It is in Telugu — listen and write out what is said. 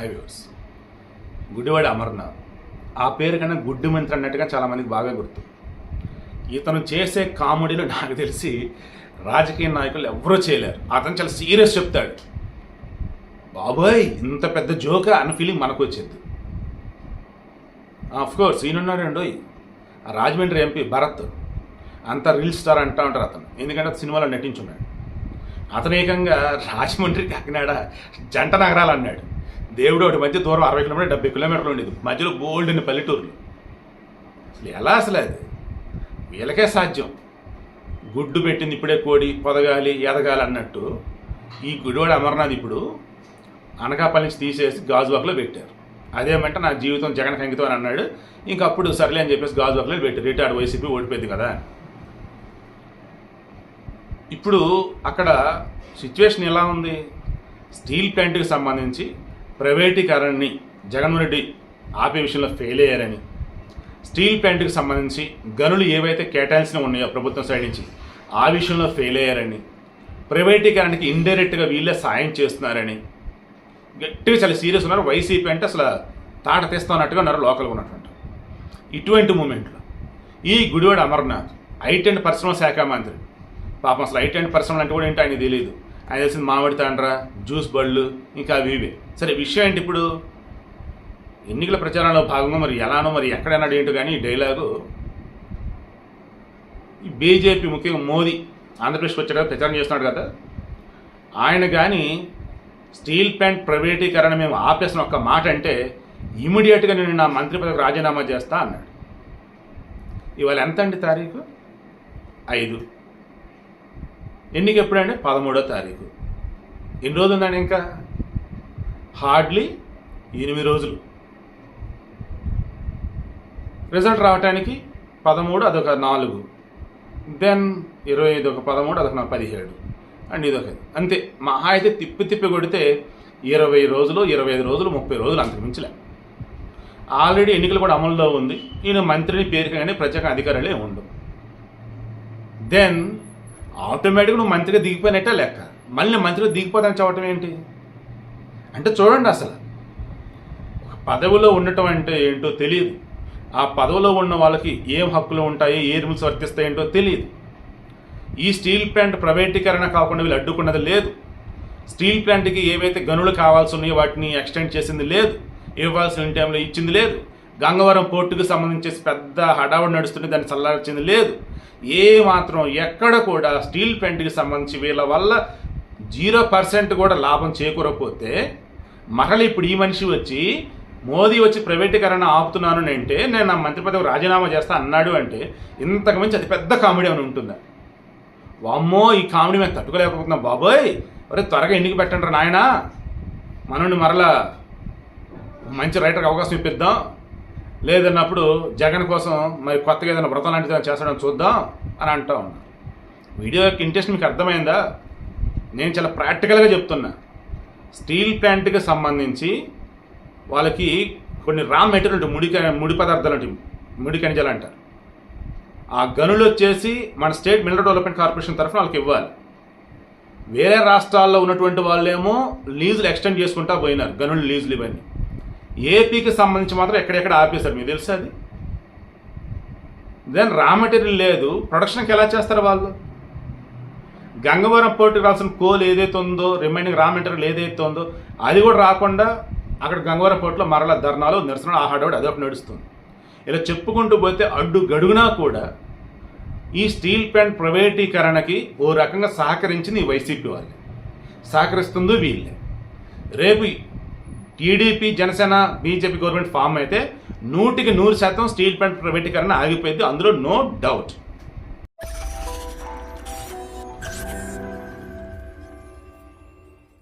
హైవేస్ గుడివాడ అమర్నాథ్. ఆ పేరు కన్నా గుడ్డి మంత్రి అన్నట్టుగా చాలామందికి బాగా గుర్తు. ఇతను చేసే కామెడీలు నాకు తెలిసి రాజకీయ నాయకులు ఎవరూ చేయలేరు. అతను చాలా సీరియస్ చెప్తాడు. బాబాయ్ ఇంత పెద్ద జోకా అన్న ఫీలింగ్ మనకు వచ్చింది. కోర్స్ ఈయనున్నాడండో ఆ రాజమండ్రి ఎంపీ భరత్, అంత రీల్ స్టార్ అంటూ ఉంటారు అతను, ఎందుకంటే సినిమాలో నటించున్నాడు. అతను ఏకంగా రాజమండ్రి కాకినాడ జంట నగరాలు అన్నాడు. దేవుడు ఒకటి మధ్య దూరం 60 కిలోమీటర్ 70 కిలోమీటర్లు ఉండేది, మధ్యలో బోల్డ్ పల్లెటూరులు. అసలు అది వీళ్ళకే సాధ్యం. గుడ్డు పెట్టింది ఇప్పుడే కోడి పొదగాలి ఎదగాలి అన్నట్టు ఈ గుడివాడ అమర్నాథ్ ఇప్పుడు అనకాపల్లి నుంచి తీసేసి గాజువాకలో పెట్టారు. అదేమంటే నా జీవితం జగన్కి అంకితం అని అన్నాడు. ఇంకప్పుడు సర్లే అని చెప్పేసి గాజువాకలో పెట్టారు. రిటైర్డ్ వైసీపీ ఓడిపోయింది కదా. ఇప్పుడు అక్కడ సిచ్యువేషన్ ఎలా ఉంది? స్టీల్ ప్లాంట్కి సంబంధించి ప్రైవేటీకరణని జగన్మోహన్ రెడ్డి ఆపే విషయంలో ఫెయిల్ అయ్యారని, స్టీల్ ప్లాంట్కి సంబంధించి గనులు ఏవైతే కేటాయించిన ఉన్నాయో ప్రభుత్వం సైడ్ నుంచి ఆ విషయంలో ఫెయిల్ అయ్యారని, ప్రైవేటీకరణకి ఇండైరెక్ట్గా వీళ్ళే సాయం చేస్తున్నారని గట్టిగా చాలా సీరియస్ ఉన్నారు. వైసీపీ అంటే అసలు తాట తీస్తున్నట్టుగా ఉన్నారు లోకల్గా ఉన్నటువంటి. ఇటువంటి మూమెంట్లో ఈ గుడివాడ అమర్నాథ్ ఐటీ అండ్ పరిశ్రమల శాఖ మంత్రి, పాపం అసలు ఐటీ అండ్ పరిశ్రమలు అంటే కూడా ఏంటో ఆయన తెలియదు. ఆయన తెలిసింది మామిడి తాండ్ర, జ్యూస్ బళ్ళు, ఇంకా అవి ఇవే. సరే విషయం ఏంటి? ఇప్పుడు ఎన్నికల ప్రచారంలో భాగంగా మరి ఎలానో మరి ఎక్కడన్నాడు ఏంటో కానీ ఈ డైలాగు ఈ బీజేపీ ముఖ్యంగా మోదీ ఆంధ్రప్రదేశ్కి వచ్చాడు ప్రచారం చేస్తున్నాడు కదా, ఆయన కానీ స్టీల్ ప్లాంట్ ప్రైవేటీకరణ మేము ఆపేసిన ఒక్క మాట అంటే ఇమీడియట్గా నేను నా మంత్రి పదవికి రాజీనామా చేస్తా అన్నాడు. ఇవాళ ఎంత అండి తారీఖు? 5. ఎన్నిక ఎప్పుడంటే 13వ తారీఖు. ఎన్ని రోజులు ఉందండి? ఇంకా హార్డ్లీ 8 రోజులు. రిజల్ట్ రావడానికి 13, అదొక 4, దెన్ 25, ఒక 13, అదొక 17 అండ్ ఇదొక అంతే. మహా అయితే తిప్పి కొడితే 20 రోజులు, 25 రోజులు, 30 రోజులు అంతకు మించలే. ఆల్రెడీ ఎన్నికలు కూడా అమల్లో ఉంది. ఈయన మంత్రిని పేరుకి కానీ ప్రత్యేక అధికారులే ఉండవు. దెన్ ఆటోమేటిక్గా నువ్వు మంత్రిగా దిగిపోయినట్టే లెక్క. మళ్ళీ మంత్రిగా దిగిపోతాను చెప్పటం ఏంటి అంటే చూడండి, అసలు ఒక పదవిలో ఉండటం అంటే ఏంటో తెలియదు. ఆ పదవిలో ఉన్న వాళ్ళకి ఏం హక్కులు ఉంటాయి, ఏ రూల్స్ వర్తిస్తాయేంటో తెలియదు. ఈ స్టీల్ ప్లాంట్ ప్రైవేటీకరణ కాకుండా వీళ్ళు అడ్డుకున్నది లేదు. స్టీల్ ప్లాంట్కి ఏవైతే గనులు కావాల్సి ఉన్నాయో వాటిని ఎక్స్టెండ్ చేసింది లేదు, ఇవ్వాల్సిన టైంలో ఇచ్చింది లేదు. గంగవరం పోర్టుకు సంబంధించి పెద్ద హడావుడి నడుస్తుంటే దాన్ని చల్లార్చింది లేదు. ఏ మాత్రం ఎక్కడ కూడా స్టీల్ ప్లాంట్కి సంబంధించి వీళ్ళ వల్ల 0% కూడా లాభం చేకూరకపోతే మరలా ఇప్పుడు ఈ మనిషి వచ్చి మోదీ వచ్చి ప్రైవేటీకరణ ఆపుతున్నాను అంటే నేను నా మంత్రి పదవి రాజీనామా చేస్తా అన్నాడు అంటే ఇంతకు మించి అది పెద్ద కామెడీ అని ఉంటుందా? వామ్మో, ఈ కామెడీ మేము తట్టుకోలేకపోతున్నాం బాబోయ్, ఒరే త్వరగా ఎన్నిక పెట్టండి రా నాయన, మనల్ని మరలా మంచి రైటర్కి అవకాశం ఇప్పిద్దాం, లేదన్నప్పుడు జగన్ కోసం మరి కొత్తగా ఏదైనా వ్రతం లాంటిది చేస్తాడని చూద్దాం అని అంటూ ఉన్నా. వీడియో యొక్క ఇంట్రెస్ట్ మీకు అర్థమైందా? నేను చాలా ప్రాక్టికల్గా చెప్తున్నా. స్టీల్ ప్లాంట్కి సంబంధించి వాళ్ళకి కొన్ని రా మెటీరియల్ ఉంటాయి, ముడి పదార్థాలు ఉంటాయి, ముడి ఖనిజాలు అంటారు. ఆ గనులు వచ్చేసి మన స్టేట్ మినరల్ డెవలప్మెంట్ కార్పొరేషన్ తరఫున వాళ్ళకి ఇవ్వాలి. వేరే రాష్ట్రాల్లో ఉన్నటువంటి వాళ్ళేమో లీజులు ఎక్స్టెండ్ చేసుకుంటా పోయినారు, గనులు లీజులు ఇవన్నీ. ఏపీకి సంబంధించి మాత్రం ఎక్కడెక్కడ ఆపేశారు, మీకు తెలుసా అది? దెన్ రా మెటీరియల్ లేదు, ప్రొడక్షన్కి ఎలా చేస్తారు వాళ్ళు? గంగవరం పోర్టుకి రావాల్సిన కోల్ ఏదైతే ఉందో, రిమైనింగ్ రా మెటీరియల్ ఏదైతే ఉందో అది కూడా రాకుండా అక్కడ గంగవరం పోర్టులో మరలా ధర్నాలు, నిరసనలు, ఆహాడవాడు అదొకటి నడుస్తుంది. ఇలా చెప్పుకుంటూ పోతే అడ్డు గడుగునా కూడా ఈ స్టీల్ ప్లాంట్ ప్రైవేటీకరణకి ఓ రకంగా సహకరించింది ఈ వైసీపీ వాళ్ళే, సహకరిస్తుందో వీళ్ళే. రేపు టీడీపీ, జనసేన, బీజేపీ గవర్నమెంట్ ఫామ్ అయితే 100% స్టీల్ ప్లాంట్ ప్రైవేటీకరణ ఆగిపోయింది, అందులో నో డౌట్.